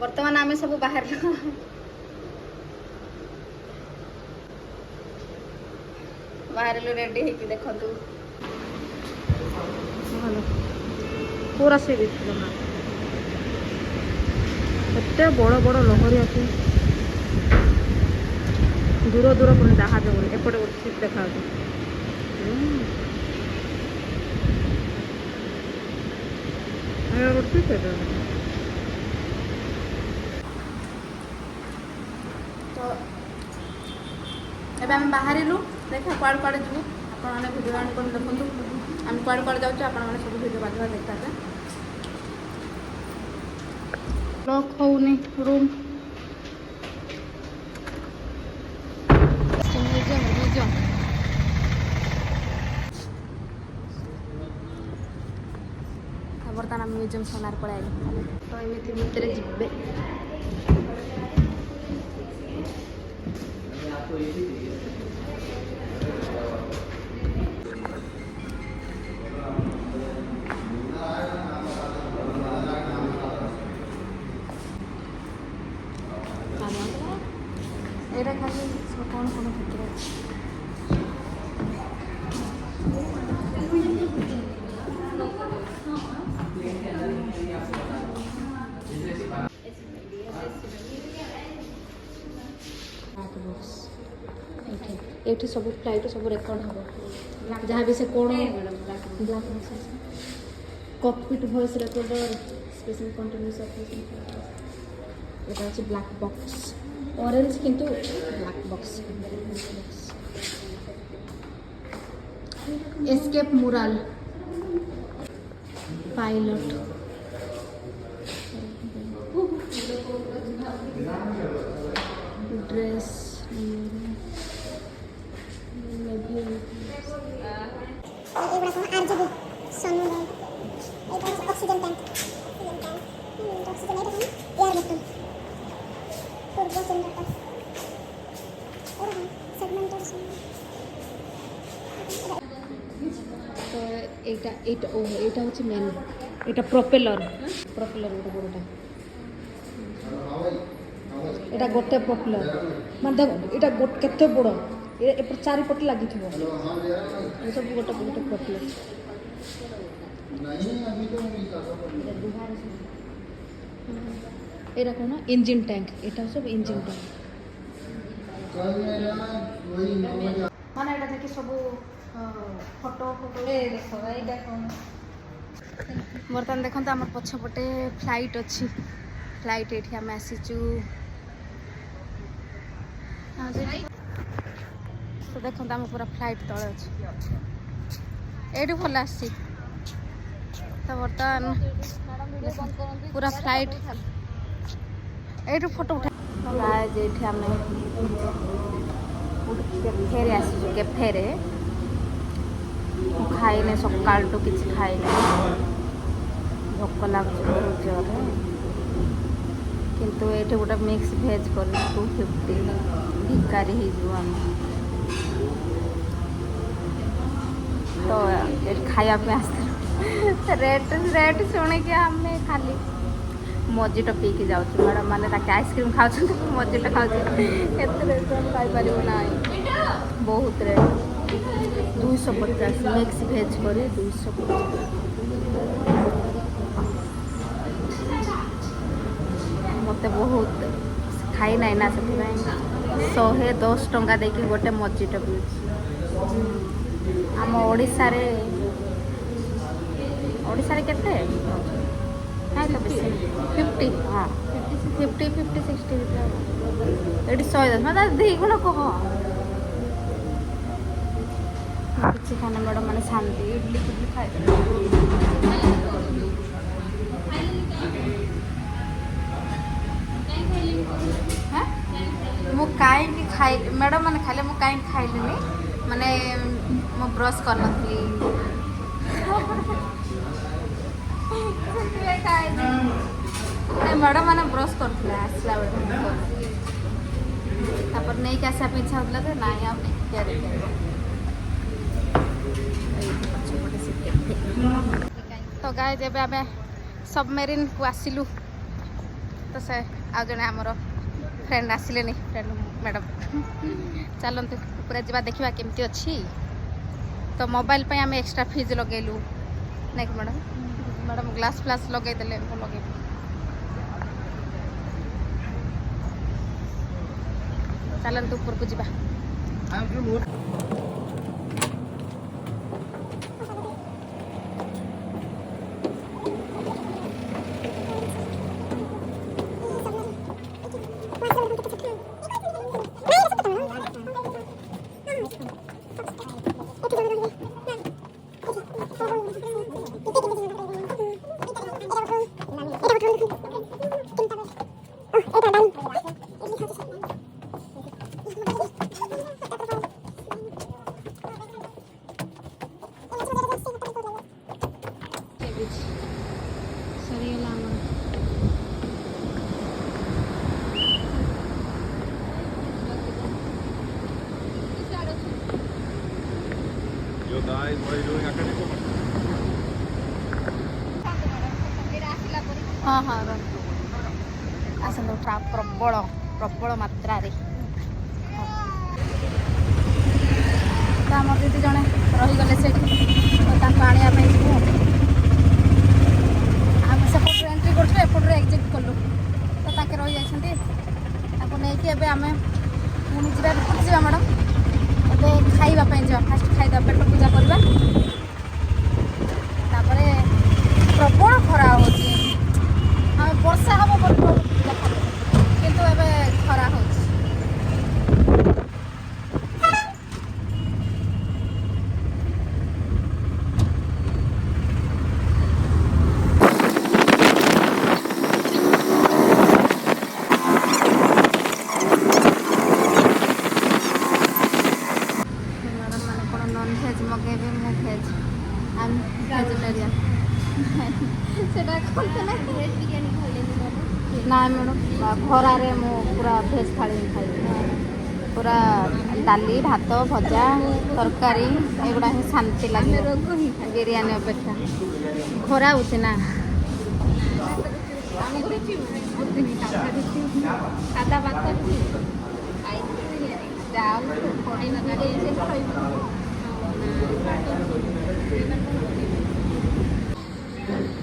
बर्तमान आम सब बाहर बाहर रेडी है देखु पूरा से एते बड़ बड़ लहरी आसे दूर दूर पर जहाज बोले एपटे गोटे सीट देखा तो एबे हम बाहर देखा कुआड़े कुआड़े जीवु आपने भिडियो ऑन कर देखु आम कुआड़े कुआड़े जाऊँ आपने सब भिडियो बाधिवा देखा लॉक होनी रूम बर्तमान म्यूजियम सोनार पड़े तो एमती भितर जी एरा खाली कौन कौन भितर ये सब फ्लाइट सब रेकर्ड हम जहाँ भी से कौन black cockpit voice recorder special continuous operation ये अच्छे ब्लैक बॉक्स ऑरेंज किंतु black box escape mural pilot dress RGB Sonu oxygen tank oxygen air button turbo generator और सेगमेंटर तो एटा हूँ मेन एटा प्रोपेलर प्रोपेलर गोटे बड़टा एटा गोटे प्रोपेलर मान देख एटा केते बड़ ए चारिपटे लगी सब गोटे गोटे प्रोपेलर एरा कौन इंजिन टैंक एटा सब इंजिन टैंक माने एटा देखि सब फोटो फोटो देखो एटा कौन बर्तमान देखते आम पछपटे फ्लाइट अच्छी फ्लाइट ये आम आसीचु तो देखते आम पूरा फ्लाइट तले अच्छे ये भल आसी तो बर्तमान पूरा फ्लाइट ये फोटो उठा ये आम कैफे आसी कैफे खाइने सकाल तो किसी खाइने भोक लगुच बहुत जोरे किंतु ये गोटे मिक्स भेज कर 250 भिकारी आम तो खायापे आस रेट रेट शुणिकी आम खाली मजिट पीकी जाऊँ मैडम मैंने आइसक्रीम खाऊ मजिट खाऊ खाईपर ना बहुत रेट 250 मिक्स भेज कर 250 मत बहुत खाई ना ना से 110 टंका देकी गोटे मजिट पीऊँ आम ओडिशा रे केते नहीं तो बेसी 50 हाँ 50 60 ये 110 मतलब 2 गुण कह किसी खाना मैडम मैंने शांति इडली फिडली खाए मु कहीं खाई मैडम मैंने खाइले मु कहीं खाइलिनी माने मु ब्रश कर नथली मैडम मैंने ब्रश करते आसला बेल नहीं कि आसा इच्छा होता तो ना तो गाय जब आम सबमेरीन को आसिलु तो से आ जने आमर फ्रेंड आसिले फ्रेंड मैडम चलते पूरा जा देखा केमती अच्छी तो मोबाइल पे आम एक्स्ट्रा फीज लगेलु नहीं मैडम मैडम ग्लास फ्लास लगेदेले लगे चलते ऊपर को जा Yo guys, what are you doing? हाँ हाँ आसନ୍ତୁ प्रबल प्रबल मात्रा रे तो आम दीदी जड़े रहीगले से आने जीव आम सेपट एंट्री करूँ एपटे एक्जिट कलु तो ताके रही जाइए नहीं आम पुणी जा मैडम ଏବେ ଖାଇବା ପାଇଁ ଯିବା ଫାଷ୍ଟ ଖାଇଦେବା ପେଟ ପୂଜା କରିବା ତାପରେ ପ୍ରବଳ ଖରା ହେଉଛି ଆମେ ବର୍ଷା ହେବ ବୋଲି କିନ୍ତୁ ଏବେ ଖରା ହେଉଛି ना मैडम खरारे मु पूरा भेज थाली खाई पूरा डाली भात भजा तरकारी एगुड़ा ही शांति लगे बिरयानी अपेक्षा खरा होती ना सादा भात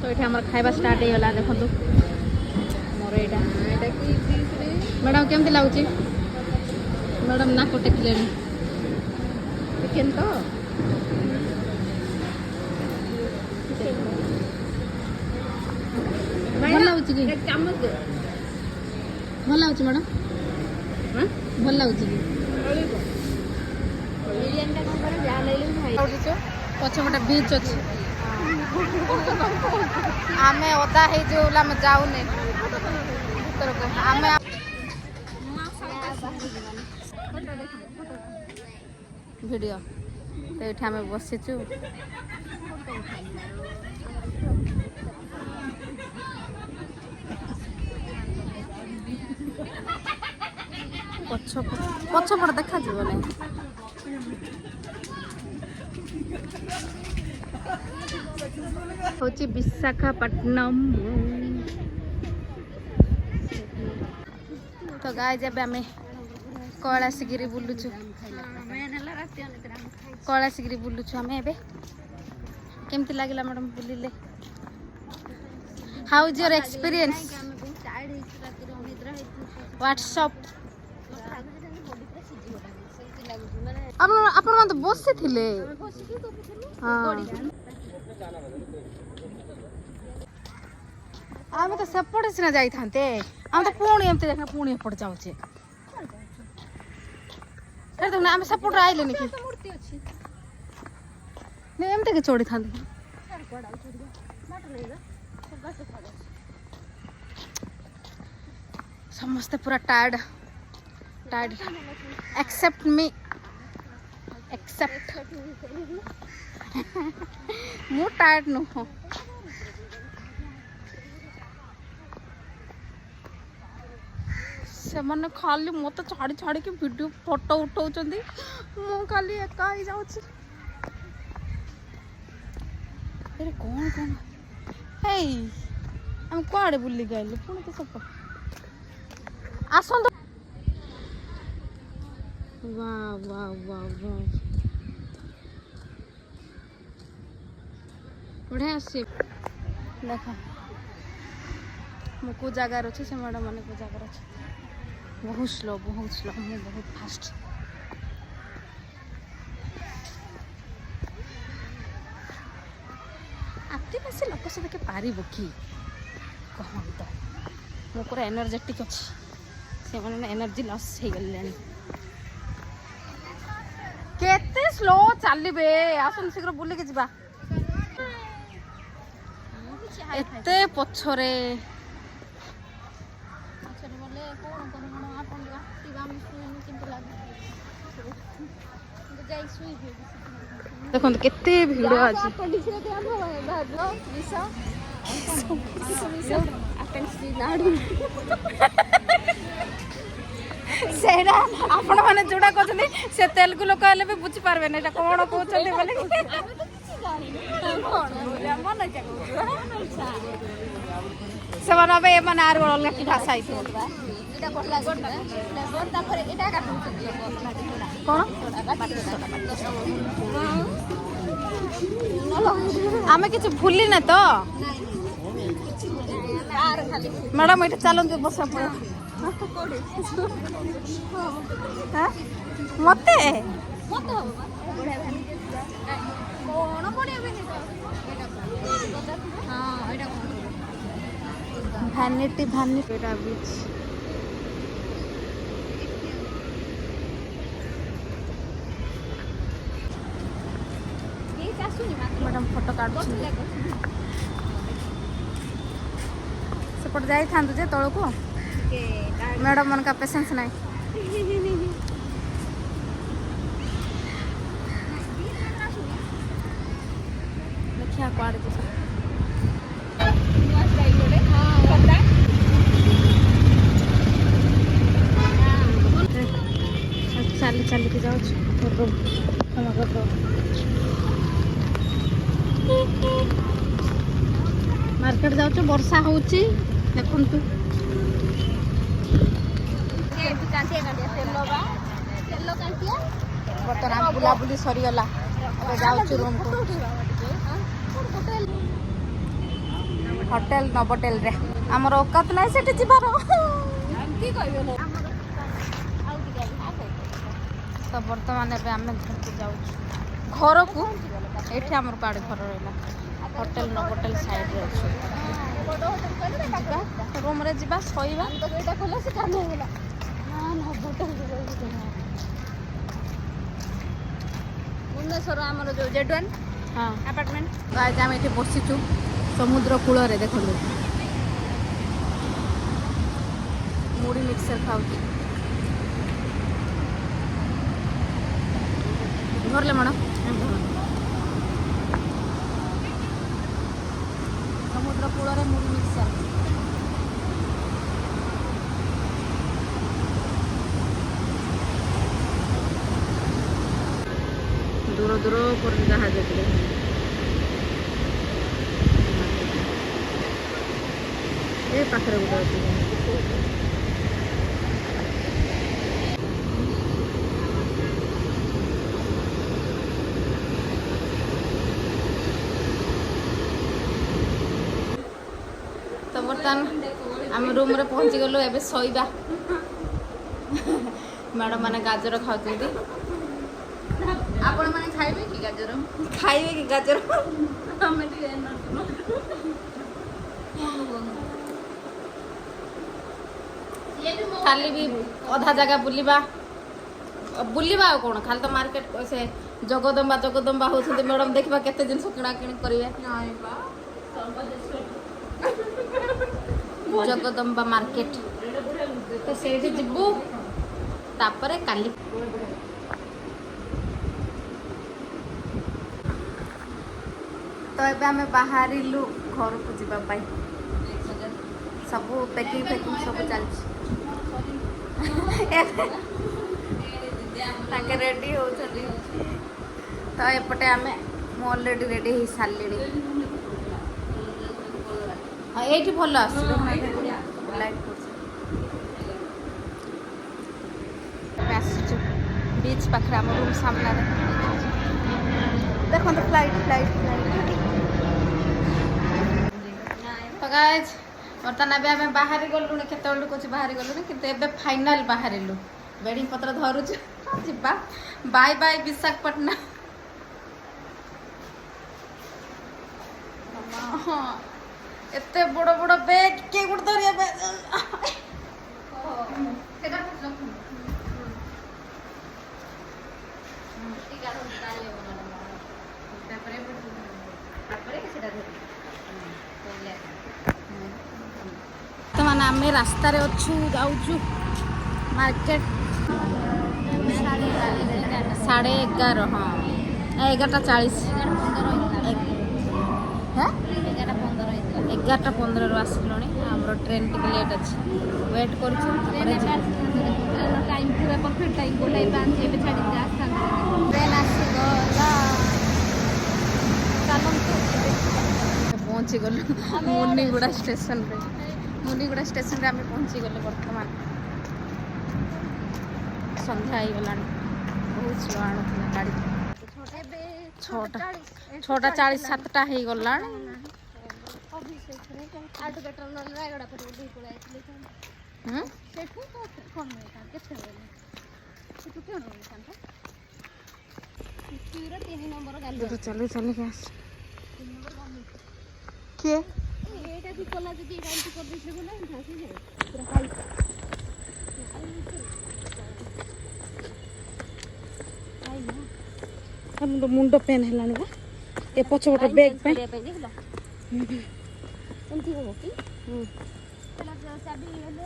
तो ये आम खाଇବା स्टार्ट होगा देखो मोर यहाँ मैडम केमती लगुच मैडम नाक टेकिले चिकेन तो भल लगुच कि भल लगुच मैडम भल लगुच कि पछपटे बीच अच्छे आमे ओदा है जो आम जाऊने आमे वीडियो तो ये आम बसीचु पछपट देखा नहीं हूँ विशाखापट्टनम तो गाय जब आम कैलाशगिरी बुलुचु कैलाशगिरी बुलुचु आम एबे केमती लगिला मैडम बुलिले how is your experience WhatsApp आपण तो बसी थिले आम तो सेपटे सीना जाई थांते आम तो पुणी एमती देखना पुणी एपट जाऊचे देखना आम सेपट आइले कि नहीं एमती के चढ़ी था समस्ते पूरा टायर्ड टायर्ड एक्सेप्ट मी एक्सेप्ट मु टायर्ड नुह से मैंने खाली मत छाड़ी छाड़ी के वीडियो फोटो उठाऊँ मु खाली एका ही जाऊँ कौन कौन हे हम कुआड़े बुली गए पुणी तो सब ଆସନ୍ତୁ। वाह वाह वाह वाह बढ़िया आसी देख मु को जगार अच्छे से मैडम मैंने को जगार अच्छे बहुत स्लो मुझे बहुत फास्ट आदिवासी लोक से देखे पार कि कहूँ तो मो पूरा एनर्जेटिक अच्छी से मैंने एनर्जी लॉस हो गले केते स्लो चलिबे आसन शीघ्र बुली के जिबा एते पछरे पछरे बोले कोन कोन आपन गाटीबा हम सुइनु किंतु लागे तो जाई सुई हे देखो केते भीड़ अछि पंडित रे हम भागलो विसा अपेंस भी नाडू सेरा आपण माने जोडा कहतनी से तेलुगु लोक हेले भी बुझी पारबे ना एटा कोन कहउछन्ते बोले से माने बे माने आर अलग की भाषा आइतो एटा कोटला गोट तापर एटा काटू कोन आमे किछ भूली ना तो मैडम एटा चलंतु बसा पड़े मते भैनिटी भैनिटी बीच मैडम फोटो काट सेपट जाई थांतु जे तळ को मैडम मन का पेशेंस नहीं देखिया कुआड़े चली चली के जाऊँ मार्केट जाऊँ वर्षा होची देखंतु बर्तमान बुलाबुली सरीगला जाऊँ रूम को होटेल नवटेल रे आमर औकात ना से जीवार तो बर्तमान आम घर को जाऊँ घर को ये आमर काड़े घर रहा होटेल नवटेल साइड रे रूम रे जीवा सोईबा भुवनेश्वर आमर जो जेड1 हाँ अपार्टमेंट आज आम ये बसीचु समुद्र कूल देखो मुड़ी मिक्सर खाऊ घरले मैडम समुद्र कूल मुड़ी मिक्सर दूर दूर पर जहाज ए पाखरे गोटे तो बर्तमान आम रूम रे पहुंची गलु एबे सोईबा मैडम माने गाजर खाउछन्ती आपण माने खाइबे कि गाजर हमें खाली भी अधा जगह बुलिबा कौन खाली तो मार्केट से जगदम्बा होती मैडम देखा केते जिन किणा किणी करेंगे जगदम्बा मार्केट तो से जीवु तापर काली तो ये आम बाहर घर को जावाई सब पैकिंग सब चलती रेडी हो तो एपटे आम अलरेडी रेडी हो सारे ये भल लाइट बीच पाखे आम रूम सामने देखो फ्लाइट फ्लाइट फ्लाइट तो गाइज बर्तमान ଏବେ ଆମେ ବାହାରି ଗଲୁଣି କେତେବେଳୁ କହୁଛି ବାହାରି ଗଲୁଣି କିନ୍ତୁ ଏବେ ଫାଇନାଲ ବାହାରିଲୁ ବେଡ଼ିଂ ପତ୍ର ଧରୁଛୁ ଯିବା ବାଇ ବାଇ ବିଶାଖାପଟନା ଏତେ ବଡ଼ ବଡ଼ ବେଗ କିଏ ଗୋଟେ ଧରିବା ପାଇଁ ବର୍ତ୍ତମାନ ଆମେ ରାସ୍ତାରେ ଅଛୁ ଯାଉଛୁ ମାର୍କେଟ 11:30 ହଁ 11:40 11:15 ଆସିଲୁଣି ଆମର ଟ୍ରେନ୍ ଟିକେ ଲେଟ୍ ଅଛି ୱେଟ୍ କରୁଛୁ ଟାଇମ୍ ପୁରା ପରଫେକ୍ଟ ଟାଇମ୍ ଟ୍ରେନ୍ ଆସିଗଲା ଚାଲନ୍ତୁ ପହଞ୍ଚିଗଲୁ ମୁନିଗୁଡ଼ା ଷ୍ଟେସନରେ ଆମେ ପହଞ୍ଚିଗଲେ ବର୍ତ୍ତମାନ ସନ୍ଧ୍ୟା ହେଇଗଲାଣି ବହୁତ ସ୍ଲୋ ଆଣୁଥିଲା ଗାଡ଼ି 6:40 7ଟା ହେଇଗଲାଣି ଚାଲୁ ଚାଲିକି ଆସ କିଏ ମୁଣ୍ଡ ପେନ୍ ହେଲାଣି ବା ଏ ପଛପଟ ବ୍ୟାଗ୍ ପାଇଁ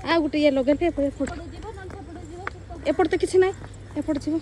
ଆଉ ଗୋଟେ ଇଏ ଲଗେଇଲେ ଏପଟେ ତ କିଛି ନାହିଁ ଏପଟେ ଯିବ